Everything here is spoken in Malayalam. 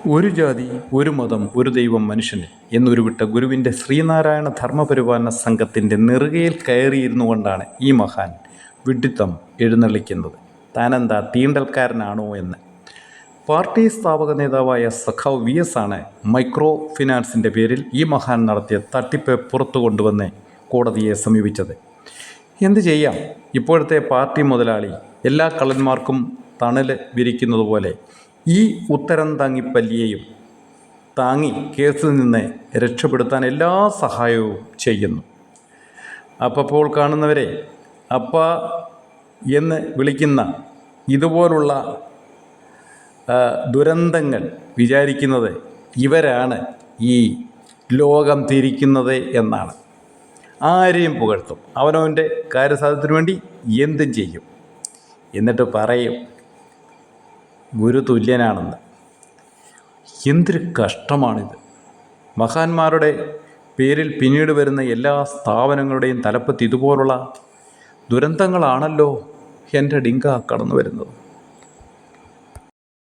ഒരു ജാതി, ഒരു മതം, ഒരു ദൈവം മനുഷ്യന് എന്നുരുവിട്ട ഗുരുവിൻ്റെ ശ്രീനാരായണ ധർമ്മപരിപാലന സംഘത്തിൻ്റെ നെറുകയിൽ കയറിയിരുന്നു കൊണ്ടാണ് ഈ മഹാൻ വിഡ്ഢിത്തം എഴുന്നള്ളിക്കുന്നത്. താനെന്താ തീണ്ടൽക്കാരനാണോ എന്ന്. പാർട്ടി സ്ഥാപക നേതാവായ സഖാവ് VS ആണ് മൈക്രോ ഫിനാൻസിൻ്റെ പേരിൽ ഈ മഹാൻ നടത്തിയ തട്ടിപ്പ് പുറത്തു കൊണ്ടുവന്ന് കോടതിയെ സമീപിച്ചത്. എന്തു ചെയ്യാം, ഇപ്പോഴത്തെ പാർട്ടി മുതലാളി എല്ലാ കള്ളന്മാർക്കും തണൽ വിരിക്കുന്നത് പോലെ ഈ ഉത്തരം താങ്ങിപ്പല്ലിയെയും താങ്ങി കേസിൽ നിന്ന് രക്ഷപ്പെടുത്താൻ എല്ലാ സഹായവും ചെയ്യുന്നു. അപ്പോൾ കാണുന്നവരെ, അപ്പ എന്ന് വിളിക്കുന്ന ഇതുപോലുള്ള ദുരന്തങ്ങൾ വിചാരിക്കുന്നത് ഇവരാണ് ഈ ലോകം തിരിക്കുന്നത് എന്നാണ്. ആരെയും പുകഴ്ത്തും, അവനവൻ്റെ കാര്യസാധ്യത്തിന് വേണ്ടി എന്തും ചെയ്യും. എന്നിട്ട് പറയും ഗുരു തുല്യനാണെന്ന്. എന്തൊരു കഷ്ടമാണിത്. മഹാന്മാരുടെ പേരിൽ പിന്നീട് വരുന്ന എല്ലാ സ്ഥാപനങ്ങളുടെയും തലപ്പത്ത് ഇതുപോലുള്ള ദുരന്തങ്ങളാണല്ലോ എൻ്റെ ഡിങ്ക കടന്നു വരുന്നത്.